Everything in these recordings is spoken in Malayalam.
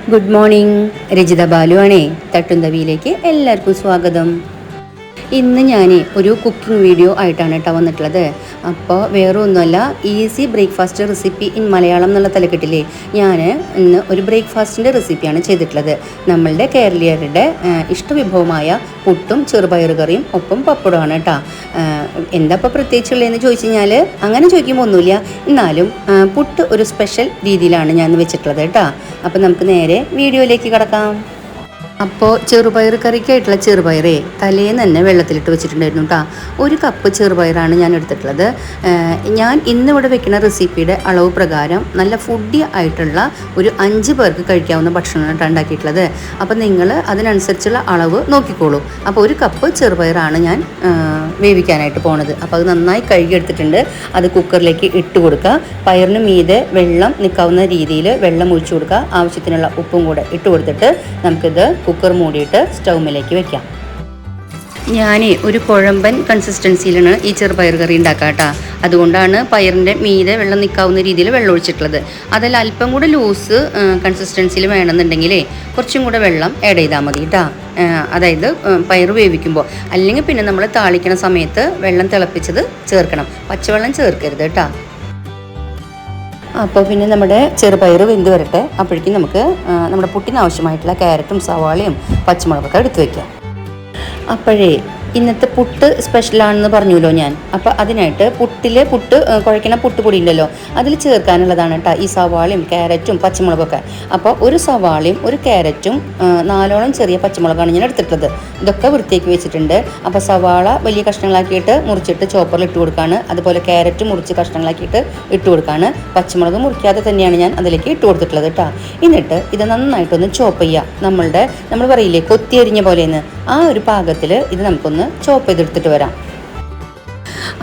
Good morning. രജിത ബാലു ആണേ. തട്ടുന്തവിയിലേക്ക് എല്ലാവർക്കും സ്വാഗതം. ഇന്ന് ഞാൻ ഒരു കുക്കിംഗ് വീഡിയോ ആയിട്ടാണ് കേട്ടോ വന്നിട്ടുള്ളത്. അപ്പോൾ വേറെ ഒന്നുമല്ല, easy breakfast recipe in Malayalam എന്നുള്ള തലക്കെട്ടില്ലേ, ഞാൻ ഇന്ന് ഒരു ബ്രേക്ക്ഫാസ്റ്റിൻ്റെ റെസിപ്പിയാണ് ചെയ്തിട്ടുള്ളത്. നമ്മളുടെ കേരളീയരുടെ ഇഷ്ടവിഭവമായ പുട്ടും ചെറുപയർ കറിയും ഒപ്പം പപ്പടമാണ് കേട്ടോ. എന്താ ഇപ്പോൾ പ്രത്യേകിച്ചുള്ളതെന്ന് ചോദിച്ചു കഴിഞ്ഞാൽ അങ്ങനെ ചോദിക്കുമ്പോൾ ഒന്നുമില്ല, എന്നാലും പുട്ട് ഒരു സ്പെഷ്യൽ രീതിയിലാണ് ഞാൻ വെച്ചിട്ടുള്ളത് കേട്ടോ. അപ്പോൾ നമുക്ക് നേരെ വീഡിയോയിലേക്ക് കിടക്കാം. അപ്പോൾ ചെറുപയർ കറിക്കായിട്ടുള്ള ചെറുപയറേ തലേന്ന് തന്നെ വെള്ളത്തിലിട്ട് വെച്ചിട്ടുണ്ടായിരുന്നു കേട്ടോ. 1 കപ്പ് ചെറുപയറാണ് ഞാൻ എടുത്തിട്ടുള്ളത്. ഞാൻ ഇന്നിവിടെ വെക്കുന്ന റെസിപ്പിയുടെ അളവ് പ്രകാരം നല്ല ഫുഡി ആയിട്ടുള്ള ഒരു 5 പേർക്ക് കഴിക്കാവുന്ന ഭക്ഷണമാണ് ഉണ്ടാക്കിയിട്ടുള്ളത്. അപ്പോൾ നിങ്ങൾ അതിനനുസരിച്ചുള്ള അളവ് നോക്കിക്കോളൂ. അപ്പോൾ 1 കപ്പ് ചെറുപയറാണ് ഞാൻ വേവിക്കാനായിട്ട് പോണത്. അപ്പോൾ അത് നന്നായി കഴുകിയെടുത്തിട്ടുണ്ട്. അത് കുക്കറിലേക്ക് ഇട്ട് കൊടുക്കുക. പയറിന് മീതെ വെള്ളം നിൽക്കാവുന്ന രീതിയിൽ വെള്ളം ഒഴിച്ചു കൊടുക്കുക. ആവശ്യത്തിനുള്ള ഉപ്പും കൂടെ ഇട്ട് കൊടുത്തിട്ട് നമുക്കിത് കുക്കർ മൂടിയിട്ട് സ്റ്റൗമിലേക്ക് വെക്കാം. ഞാൻ ഒരു കുഴമ്പൻ കൺസിസ്റ്റൻസിയിലാണ് ഈ ചെറുപയർ കറി ഉണ്ടാക്കുക കേട്ടോ. അതുകൊണ്ടാണ് പയറിൻ്റെ മീതെ വെള്ളം നിൽക്കാവുന്ന രീതിയിൽ വെള്ളം ഒഴിച്ചിട്ടുള്ളത്. അതിൽ അല്പം കൂടെ ലൂസ് കൺസിസ്റ്റൻസിയിൽ വേണമെന്നുണ്ടെങ്കിൽ കുറച്ചും കൂടെ വെള്ളം ആഡ് ചെയ്താൽ മതി കേട്ടോ. അതായത് പയർ വേവിക്കുമ്പോൾ, അല്ലെങ്കിൽ പിന്നെ നമ്മൾ താളിക്കണ സമയത്ത് വെള്ളം തിളപ്പിച്ചത് ചേർക്കണം, പച്ചവെള്ളം ചേർക്കരുത് കേട്ടോ. അപ്പോൾ പിന്നെ നമ്മുടെ ചെറുപയർ വെന്ത് വരട്ടെ. അപ്പോഴേക്കും നമുക്ക് നമ്മുടെ പുട്ടിന് ആവശ്യമായിട്ടുള്ള ക്യാരറ്റും സവാളയും പച്ചമുളകൊക്കെ എടുത്ത് വയ്ക്കാം. അപ്പോഴേ ഇന്നത്തെ പുട്ട് സ്പെഷ്യലാണെന്ന് പറഞ്ഞല്ലോ ഞാൻ. അപ്പോൾ അതിനായിട്ട് പുട്ട് കുഴയ്ക്കണ പുട്ടുപൊടി ഉണ്ടല്ലോ, അതിൽ ചേർക്കാനുള്ളതാണ് കേട്ടോ ഈ സവാളയും ക്യാരറ്റും പച്ചമുളകൊക്കെ. അപ്പോൾ 1 സവാളയും 1 ക്യാരറ്റും 4ഓളം ചെറിയ പച്ചമുളകാണ് ഞാൻ എടുത്തിട്ടുള്ളത്. ഇതൊക്കെ വൃത്തിയാക്കി വെച്ചിട്ടുണ്ട്. അപ്പോൾ സവാള വലിയ കഷ്ണങ്ങളാക്കിയിട്ട് മുറിച്ചിട്ട് ചോപ്പറിൽ ഇട്ട് കൊടുക്കുകയാണ്. അതുപോലെ ക്യാരറ്റ് മുറിച്ച് കഷ്ണങ്ങളാക്കിയിട്ട് ഇട്ട് കൊടുക്കുകയാണ്. പച്ചമുളക് മുറിക്കാതെ തന്നെയാണ് ഞാൻ അതിലേക്ക് ഇട്ട് കൊടുത്തിട്ടുള്ളത് കേട്ടോ. എന്നിട്ട് ഇത് നന്നായിട്ടൊന്ന് ചോപ്പ് ചെയ്യുക. നമ്മൾ പറയില്ലേ കൊത്തി അരിഞ്ഞ പോലെയെന്ന്, ആ ഒരു പാകത്തിൽ ഇത് നമുക്കൊന്ന് ചോപ്പ് ചെയ്തെടുത്തിട്ട് വരാം.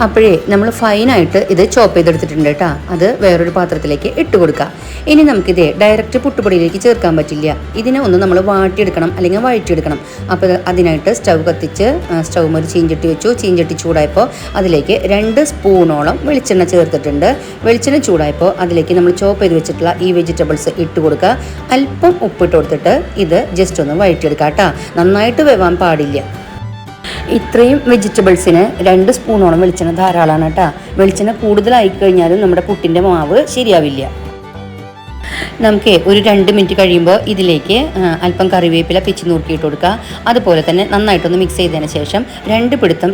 അപ്പോഴേ നമ്മൾ ഫൈനായിട്ട് ഇത് ചോപ്പ് ചെയ്തെടുത്തിട്ടുണ്ട് കേട്ടോ. അത് വേറൊരു പാത്രത്തിലേക്ക് ഇട്ട് കൊടുക്കുക. ഇനി നമുക്കിത് ഡയറക്റ്റ് പുട്ടുപൊടിയിലേക്ക് ചേർക്കാൻ പറ്റില്ല. ഇതിനെ ഒന്ന് നമ്മൾ വാട്ടിയെടുക്കണം, അല്ലെങ്കിൽ വഴറ്റിയെടുക്കണം. അപ്പോൾ അതിനായിട്ട് സ്റ്റൗ കത്തിച്ച് സ്റ്റൗ ഒരു ചീഞ്ചട്ടി വെച്ചു. ചീഞ്ചട്ടി ചൂടായപ്പോൾ അതിലേക്ക് 2 സ്പൂണോളം വെളിച്ചെണ്ണ ചേർത്തിട്ടുണ്ട്. വെളിച്ചെണ്ണ ചൂടായപ്പോൾ അതിലേക്ക് നമ്മൾ ചോപ്പ് ചെയ്ത് വെച്ചിട്ടുള്ള ഈ വെജിറ്റബിൾസ് ഇട്ട് കൊടുക്കുക. അല്പം ഉപ്പിട്ട് കൊടുത്തിട്ട് ഇത് ജസ്റ്റ് ഒന്ന് വഴറ്റിയെടുക്കുക കേട്ടോ. നന്നായിട്ട് വേവാൻ പാടില്ല. ഇത്രയും വെജിറ്റബിൾസിന് 2 സ്പൂണോളം വെളിച്ചെണ്ണ ധാരാളമാണ് കേട്ടോ. വെളിച്ചെണ്ണ കൂടുതലായി കഴിഞ്ഞാലും നമ്മുടെ പുട്ടിൻ്റെ മാവ് ശരിയാവില്ല. നമുക്ക് ഒരു 2 മിനിറ്റ് കഴിയുമ്പോൾ ഇതിലേക്ക് അല്പം കറിവേപ്പില പിച്ചി നുറുക്കിയിട്ട് കൊടുക്കുക. അതുപോലെ തന്നെ നന്നായിട്ടൊന്ന് മിക്സ് ചെയ്തതിന് ശേഷം 2 പിടുത്തം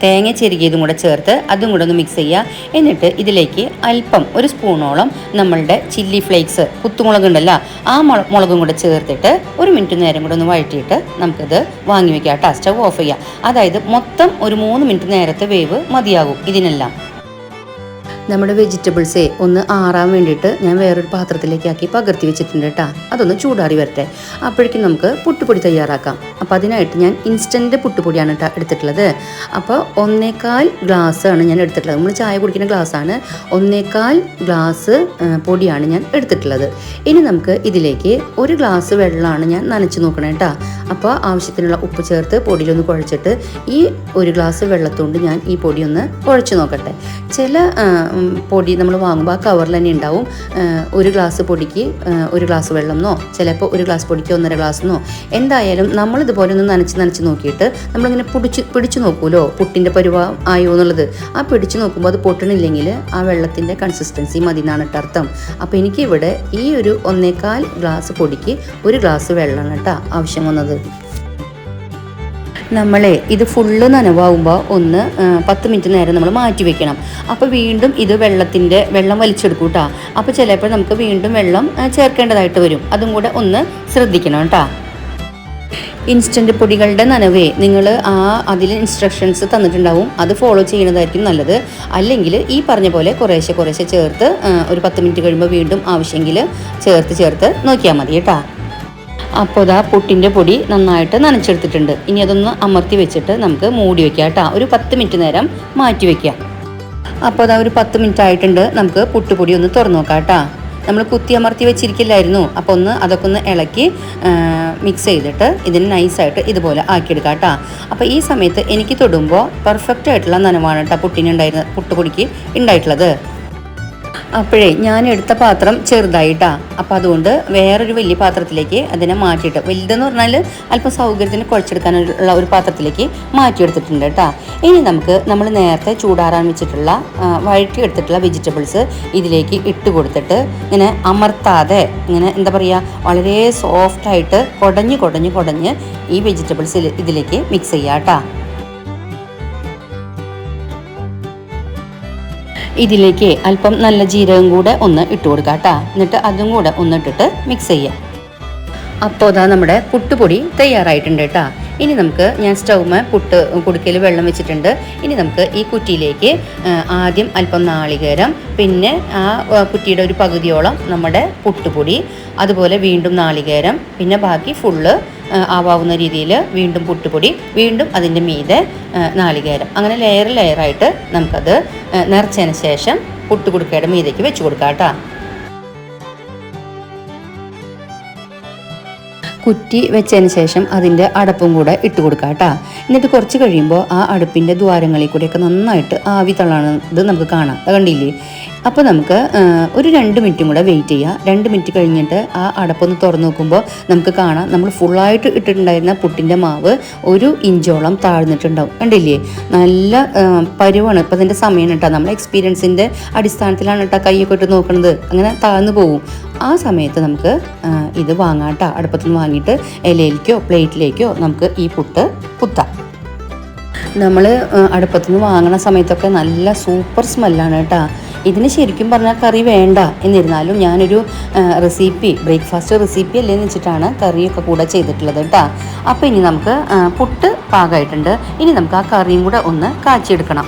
തേങ്ങ ചെരുകിയതും കൂടെ ചേർത്ത് അതും കൂടെ ഒന്ന് മിക്സ് ചെയ്യുക. എന്നിട്ട് ഇതിലേക്ക് അല്പം 1 സ്പൂണോളം നമ്മളുടെ ചില്ലി ഫ്ലേക്സ്, കുത്തുമുളക് ഉണ്ടല്ലോ, ആ മുളകും കൂടെ ചേർത്തിട്ട് 1 മിനിറ്റ് നേരം കൂടെ ഒന്ന് വഴറ്റിയിട്ട് നമുക്കിത് വാങ്ങി വെക്കാം കേട്ടോ. സ്റ്റവ് ഓഫ് ചെയ്യുക. അതായത് മൊത്തം ഒരു 3 മിനിറ്റ് നേരത്തെ വേവ് മതിയാകും ഇതിനെല്ലാം. നമ്മുടെ വെജിറ്റബിൾസേ ഒന്ന് ആറാൻ വേണ്ടിയിട്ട് ഞാൻ വേറൊരു പാത്രത്തിലേക്കാക്കി പകർത്തി വെച്ചിട്ടുണ്ട് കേട്ടോ. അതൊന്ന് ചൂടാറി വരട്ടെ. അപ്പോഴേക്കും നമുക്ക് പുട്ടുപൊടി തയ്യാറാക്കാം. അപ്പോൾ അതിനായിട്ട് ഞാൻ ഇൻസ്റ്റൻറ്റ് പുട്ടുപൊടിയാണ് കേട്ടോ എടുത്തിട്ടുള്ളത്. അപ്പോൾ 1.25 ഗ്ലാസ്സാണ് ഞാൻ എടുത്തിട്ടുള്ളത്. നമ്മൾ ചായ കുടിക്കുന്ന ഗ്ലാസ്സാണ്. 1.25 ഗ്ലാസ് പൊടിയാണ് ഞാൻ എടുത്തിട്ടുള്ളത്. ഇനി നമുക്ക് ഇതിലേക്ക് 1 ഗ്ലാസ് വെള്ളമാണ് ഞാൻ നനച്ച് നോക്കണം കേട്ടോ. അപ്പോൾ ആവശ്യത്തിനുള്ള ഉപ്പ് ചേർത്ത് പൊടിയിലൊന്ന് കുഴച്ചിട്ട് ഈ 1 ഗ്ലാസ് വെള്ളത്തുകൊണ്ട് ഞാൻ ഈ പൊടി ഒന്ന് കുഴച്ച് നോക്കട്ടെ. ചില പൊടി നമ്മൾ വാങ്ങുമ്പോൾ ആ കവറിൽ തന്നെ ഉണ്ടാവും 1 ഗ്ലാസ് പൊടിക്ക് 1 ഗ്ലാസ് വെള്ളം എന്നോ, ചിലപ്പോൾ 1 ഗ്ലാസ് പൊടിക്ക് 1.5 ഗ്ലാസ് എന്നോ. എന്തായാലും നമ്മളിതുപോലെ ഒന്ന് നനച്ച് നോക്കിയിട്ട് നമ്മളിങ്ങനെ പിടിച്ചു നോക്കുമല്ലോ പുട്ടിൻ്റെ പരുവം ആയോ എന്നുള്ളത്. ആ പിടിച്ചു നോക്കുമ്പോൾ അത് പൊട്ടണില്ലെങ്കിൽ ആ വെള്ളത്തിൻ്റെ കൺസിസ്റ്റൻസി മതി എന്നാണ് കേട്ടോ അർത്ഥം. അപ്പോൾ എനിക്കിവിടെ ഈ ഒരു 1.25 ഗ്ലാസ് പൊടിക്ക് 1 ഗ്ലാസ് വെള്ളമാണ് കേട്ടോ ആവശ്യം വന്നത്. നമ്മളെ ഇത് ഫുള്ള് നനവാകുമ്പോൾ ഒന്ന് 10 മിനിറ്റ് നേരം നമ്മൾ മാറ്റി വെക്കണം. അപ്പോൾ വീണ്ടും ഇത് വെള്ളം വലിച്ചെടുക്കും കേട്ടോ. അപ്പോൾ ചിലപ്പോൾ നമുക്ക് വീണ്ടും വെള്ളം ചേർക്കേണ്ടതായിട്ട് വരും. അതും കൂടെ ഒന്ന് ശ്രദ്ധിക്കണം കേട്ടോ. ഇൻസ്റ്റൻറ്റ് പൊടികളുടെ നനവേ നിങ്ങൾ അതിൽ ഇൻസ്ട്രക്ഷൻസ് തന്നിട്ടുണ്ടാവും, അത് ഫോളോ ചെയ്യുന്നതായിരിക്കും നല്ലത്. അല്ലെങ്കിൽ ഈ പറഞ്ഞ പോലെ കുറേശ്ശെ ചേർത്ത് ഒരു 10 മിനിറ്റ് കഴിയുമ്പോൾ വീണ്ടും ആവശ്യമെങ്കിൽ ചേർത്ത് നോക്കിയാൽ മതി കേട്ടോ. അപ്പോൾ ഇതാ പുട്ടിൻ്റെ പൊടി നന്നായിട്ട് നനച്ചെടുത്തിട്ടുണ്ട്. ഇനി അതൊന്ന് അമർത്തി വെച്ചിട്ട് നമുക്ക് മൂടി വയ്ക്കാം കേട്ടോ. ഒരു 10 മിനിറ്റ് നേരം മാറ്റി വയ്ക്കാം. അപ്പോൾ അതാ ഒരു 10 മിനിറ്റ് ആയിട്ടുണ്ട്. നമുക്ക് പുട്ടുപൊടി ഒന്ന് തുറന്നു നോക്കാം കേട്ടോ. നമ്മൾ കുത്തി അമർത്തി വെച്ചിരിക്കില്ലായിരുന്നു. അപ്പോൾ അതൊക്കെ ഒന്ന് ഇളക്കി മിക്സ് ചെയ്തിട്ട് ഇതിന് നൈസായിട്ട് ഇതുപോലെ ആക്കിയെടുക്കാം കേട്ടോ. അപ്പോൾ ഈ സമയത്ത് എനിക്ക് തൊടുമ്പോൾ പെർഫെക്റ്റ് ആയിട്ടുള്ള നനവാണ് കേട്ടോ പുട്ടുപൊടിക്ക് ഉണ്ടായിട്ടുള്ളത്. അപ്പോഴേ ഞാൻ എടുത്ത പാത്രം ചെറുതായിട്ടാ, അപ്പോൾ അതുകൊണ്ട് വേറൊരു വലിയ പാത്രത്തിലേക്ക് അതിനെ മാറ്റിയിട്ട്, വലുതെന്ന് പറഞ്ഞാൽ അല്പം സൗകര്യത്തിന് കുഴച്ചെടുക്കാനുള്ള ഒരു പാത്രത്തിലേക്ക് മാറ്റിയെടുത്തിട്ടുണ്ട് കേട്ടോ. ഇനി നമുക്ക് നമ്മൾ നേരത്തെ ചൂടാറാൻ വെച്ചിട്ടുള്ള വഴറ്റിയെടുത്തിട്ടുള്ള വെജിറ്റബിൾസ് ഇതിലേക്ക് ഇട്ട് കൊടുത്തിട്ട് ഇങ്ങനെ അമർത്താതെ ഇങ്ങനെ എന്താ പറയുക, വളരെ സോഫ്റ്റായിട്ട് കുടഞ്ഞ് ഈ വെജിറ്റബിൾസ് ഇതിലേക്ക് മിക്സ് ചെയ്യാം കേട്ടോ. ഇതിലേക്ക് അല്പം നല്ല ജീരകം കൂടെ ഒന്ന് ഇട്ട് കൊടുക്കാം കേട്ടോ. എന്നിട്ട് അതും കൂടെ ഒന്നിട്ടിട്ട് മിക്സ് ചെയ്യാം. അപ്പോൾ അതാ നമ്മുടെ പുട്ടുപൊടി തയ്യാറായിട്ടുണ്ട് കേട്ടോ. ഇനി നമുക്ക് ഞാൻ സ്റ്റൗമ പുട്ട് കുടുക്കയിൽ വെള്ളം വെച്ചിട്ടുണ്ട്. ഇനി നമുക്ക് ഈ കുറ്റിയിലേക്ക് ആദ്യം അല്പം നാളികേരം, പിന്നെ ആ കുറ്റിയുടെ ഒരു പകുതിയോളം നമ്മുടെ പുട്ടുപൊടി, അതുപോലെ വീണ്ടും നാളികേരം, പിന്നെ ബാക്കി ഫുള്ള് ആവാവുന്ന രീതിയിൽ വീണ്ടും പുട്ടുപൊടി, വീണ്ടും അതിൻ്റെ മീതെ നാളികേരം, അങ്ങനെ ലെയറായിട്ട് നമുക്കത് നിറച്ചതിന് ശേഷം പുട്ടുകുടുക്കയുടെ മീതേക്ക് വെച്ച് കൊടുക്കാം കേട്ടോ. കുറ്റി വെച്ചതിന് ശേഷം അതിൻ്റെ അടപ്പും കൂടെ ഇട്ട് കൊടുക്കാം കേട്ടോ. എന്നിട്ട് കുറച്ച് കഴിയുമ്പോൾ ആ അടുപ്പിൻ്റെ ദ്വാരങ്ങളിൽ കൂടെയൊക്കെ നന്നായിട്ട് ആവി തള്ളാണത് നമുക്ക് കാണാം. കണ്ടില്ലേ? അപ്പോൾ നമുക്ക് ഒരു 2 മിനിറ്റും കൂടെ വെയിറ്റ് ചെയ്യുക. 2 മിനിറ്റ് കഴിഞ്ഞിട്ട് ആ അടപ്പൊന്ന് തുറന്ന് നോക്കുമ്പോൾ നമുക്ക് കാണാം നമ്മൾ ഫുള്ളായിട്ട് ഇട്ടിട്ടുണ്ടായിരുന്ന പുട്ടിൻ്റെ മാവ് 1 ഇഞ്ചോളം താഴ്ന്നിട്ടുണ്ടാവും. കണ്ടില്ലേ? നല്ല പരുവാണ്. ഇപ്പോൾ അതിൻ്റെ സമയം കേട്ടോ. നമ്മൾ എക്സ്പീരിയൻസിൻ്റെ അടിസ്ഥാനത്തിലാണ് കേട്ടോ കൈയൊക്കെ ഇട്ട് നോക്കുന്നത്. അങ്ങനെ താഴ്ന്നു പോകും. ആ സമയത്ത് നമുക്ക് ഇത് വാങ്ങാം കേട്ടോ. അടുപ്പത്തുനിന്ന് വാങ്ങിയിട്ട് ഇലയിലേക്കോ പ്ലേറ്റിലേക്കോ നമുക്ക് ഈ പുട്ട് കുത്താം. നമ്മൾ അടുപ്പത്തുനിന്ന് വാങ്ങണ സമയത്തൊക്കെ നല്ല സൂപ്പർ സ്മെല്ലാണ് കേട്ടോ. ഇതിന് ശരിക്കും പറഞ്ഞാൽ കറി വേണ്ട. എന്നിരുന്നാലും ഞാനൊരു ബ്രേക്ക്ഫാസ്റ്റ് റെസിപ്പി അല്ലേന്ന് വെച്ചിട്ടാണ് കറിയൊക്കെ കൂടെ ചെയ്തിട്ടുള്ളത് കേട്ടോ. അപ്പോൾ ഇനി നമുക്ക് പുട്ട് പാകമായിട്ടുണ്ട്. ഇനി നമുക്ക് ആ കറിയും കൂടെ ഒന്ന് കാച്ചിയെടുക്കണം.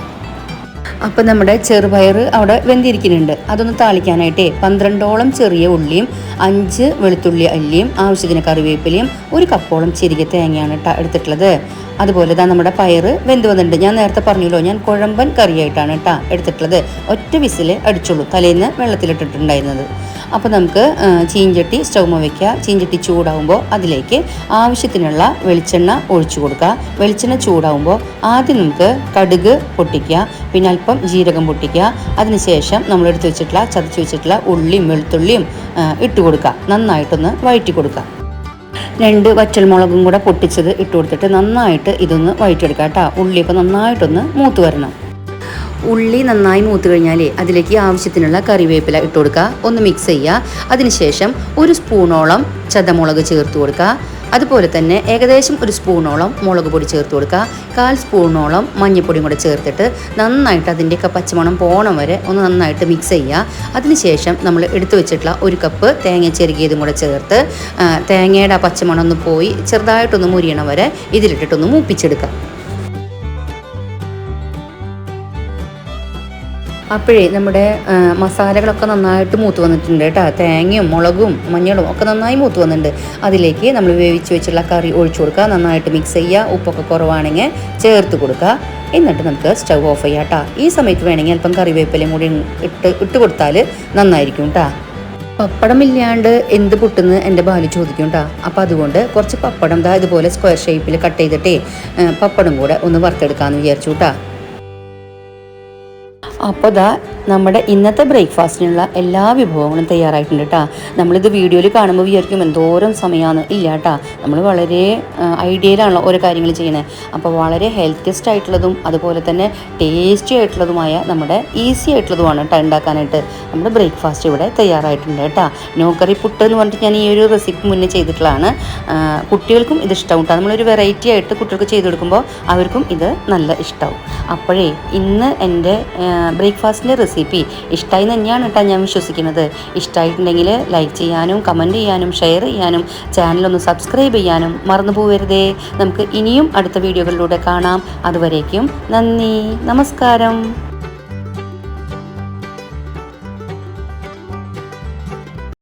അപ്പം നമ്മുടെ ചെറുപയർ അവിടെ വെന്തിരിക്കുന്നുണ്ട്. അതൊന്ന് താളിക്കാനായിട്ടേ 12ഓളം ചെറിയ ഉള്ളിയും 5 വെളുത്തുള്ളി അല്ലിയും ആവശ്യത്തിന് കറിവേപ്പിലയും 1 കപ്പോളം ചെറിയ തേങ്ങയാണ് എടുത്തിട്ടുള്ളത്. അതുപോലെ തന്നെ നമ്മുടെ പയർ വെന്ത് വന്നിട്ടുണ്ട്. ഞാൻ നേരത്തെ പറഞ്ഞല്ലോ, ഞാൻ കുഴമ്പൻ കറിയായിട്ടാണ് എടുത്തിട്ടുള്ളത്. ഒറ്റ വിസിൽ അടിച്ചുള്ളൂ, തലേന്ന് വെള്ളത്തിലിട്ടിട്ടുണ്ടായിരുന്നത്. അപ്പോൾ നമുക്ക് ചീഞ്ചട്ടി സ്റ്റൗമ വയ്ക്കുക. ചീഞ്ചട്ടി ചൂടാവുമ്പോൾ അതിലേക്ക് ആവശ്യത്തിനുള്ള വെളിച്ചെണ്ണ ഒഴിച്ചു കൊടുക്കുക. വെളിച്ചെണ്ണ ചൂടാവുമ്പോൾ ആദ്യം നമുക്ക് കടുക് പൊട്ടിക്കുക, പിന്നെ അല്പം ജീരകം പൊട്ടിക്കുക. അതിനുശേഷം നമ്മളെടുത്ത് വെച്ചിട്ടുള്ള ചതച്ച് വെച്ചിട്ടുള്ള ഉള്ളിയും വെളുത്തുള്ളിയും ഇട്ട് കൊടുക്കുക. നന്നായിട്ടൊന്ന് വഴറ്റി കൊടുക്കുക. 2 വറ്റൽമുളകും കൂടെ പൊട്ടിച്ചത് ഇട്ട് കൊടുത്തിട്ട് നന്നായിട്ട് ഇതൊന്ന് വഴറ്റിയെടുക്കുക കേട്ടോ. ഉള്ളിയൊക്കെ നന്നായിട്ടൊന്ന് മൂത്ത് വരണം. ഉള്ളി നന്നായി മൂത്ത് കഴിഞ്ഞാൽ അതിലേക്ക് ആവശ്യത്തിനുള്ള കറിവേപ്പില ഇട്ട് കൊടുക്കുക. ഒന്ന് മിക്സ് ചെയ്യുക. അതിനുശേഷം 1 സ്പൂണോളം ചതമുളക് ചേർത്ത് കൊടുക്കുക. അതുപോലെ തന്നെ ഏകദേശം 1 സ്പൂണോളം മുളക് പൊടി ചേർത്ത് കൊടുക്കുക. 1/4 സ്പൂണോളം മഞ്ഞൾപ്പൊടിയും കൂടെ ചേർത്തിട്ട് നന്നായിട്ട് അതിൻ്റെയൊക്കെ പച്ചമണം പോകണം വരെ ഒന്ന് നന്നായിട്ട് മിക്സ് ചെയ്യുക. അതിനുശേഷം നമ്മൾ എടുത്തു വെച്ചിട്ടുള്ള 1 കപ്പ് തേങ്ങ ചെറുകിയതും കൂടെ ചേർത്ത് തേങ്ങയുടെ പച്ചമണം ഒന്ന് പോയി ചെറുതായിട്ടൊന്ന് മുരിയണം വരെ ഇതിലിട്ടിട്ടൊന്ന് മൂപ്പിച്ചെടുക്കുക. അപ്പോഴേ നമ്മുടെ മസാലകളൊക്കെ നന്നായിട്ട് മൂത്ത് വന്നിട്ടുണ്ട് കേട്ടോ. തേങ്ങയും മുളകും മഞ്ഞളും ഒക്കെ നന്നായി മൂത്ത് വന്നിട്ടുണ്ട്. അതിലേക്ക് നമ്മൾ വേവിച്ച് വെച്ചുള്ള കറി ഒഴിച്ചു കൊടുക്കുക. നന്നായിട്ട് മിക്സ് ചെയ്യുക. ഉപ്പൊക്കെ കുറവാണെങ്കിൽ ചേർത്ത് കൊടുക്കുക. എന്നിട്ട് നമുക്ക് സ്റ്റൗ ഓഫ് ചെയ്യാം കേട്ടോ. ഈ സമയത്ത് വേണമെങ്കിൽ അല്പം കറിവേപ്പിലയും കൂടി ഇട്ട് കൊടുത്താൽ നന്നായിരിക്കും കേട്ടോ. പപ്പടം ഇല്ലാണ്ട് എന്ത് പുട്ടെന്ന് എൻ്റെ ബാലു ചോദിക്കും കേട്ടോ. അപ്പോൾ അതുകൊണ്ട് കുറച്ച് പപ്പടം ഇതുപോലെ സ്ക്വയർ ഷേപ്പിൽ കട്ട് ചെയ്തിട്ടേ പപ്പടം കൂടെ ഒന്ന് വറുത്തെടുക്കാമെന്ന് വിചാരിച്ചു കേട്ടോ. അപ്പോൾ നമ്മുടെ ഇന്നത്തെ ബ്രേക്ക്ഫാസ്റ്റിനുള്ള എല്ലാ വിഭവങ്ങളും തയ്യാറായിട്ടുണ്ട് കേട്ടോ. നമ്മളിത് വീഡിയോയിൽ കാണുമ്പോൾ വിചാരിക്കും എന്തോരം സമയമാണ്. ഇല്ല കേട്ടോ, നമ്മൾ വളരെ ഐഡിയയിലാണല്ലോ ഓരോ കാര്യങ്ങൾ ചെയ്യുന്നത്. അപ്പോൾ വളരെ ഹെൽത്തിയസ്റ്റ് ആയിട്ടുള്ളതും അതുപോലെ തന്നെ ടേസ്റ്റി ആയിട്ടുള്ളതുമായ നമ്മുടെ ഈസി ആയിട്ടുള്ളതുമാണ് കേട്ടോ ഉണ്ടാക്കാനായിട്ട്. നമ്മുടെ ബ്രേക്ക്ഫാസ്റ്റ് ഇവിടെ തയ്യാറായിട്ടുണ്ട് കേട്ടോ. നോക്കറി പുട്ട് എന്ന് പറഞ്ഞിട്ട് ഞാൻ ഈ ഒരു റെസിപ്പി മുന്നേ ചെയ്തിട്ടുള്ളതാണ്. കുട്ടികൾക്കും ഇത് ഇഷ്ടമാവും കേട്ടോ. നമ്മളൊരു വെറൈറ്റി ആയിട്ട് കുട്ടികൾക്ക് ചെയ്ത് കൊടുക്കുമ്പോൾ അവർക്കും ഇത് നല്ല ഇഷ്ടമാവും. അപ്പോഴേ ഇന്ന് എൻ്റെ ബ്രേക്ക്ഫാസ്റ്റിൻ്റെ റെസിപ്പി ഇഷ്ടമായി തന്നെയാണ് കേട്ടോ ഞാൻ വിശ്വസിക്കുന്നത്. ഇഷ്ടമായിട്ടുണ്ടെങ്കിൽ ലൈക്ക് ചെയ്യാനും കമൻറ്റ് ചെയ്യാനും ഷെയർ ചെയ്യാനും ചാനലൊന്ന് സബ്സ്ക്രൈബ് ചെയ്യാനും മറന്നു പോകരുതേ. നമുക്ക് ഇനിയും അടുത്ത വീഡിയോകളിലൂടെ കാണാം. അതുവരേക്കും നന്ദി, നമസ്കാരം.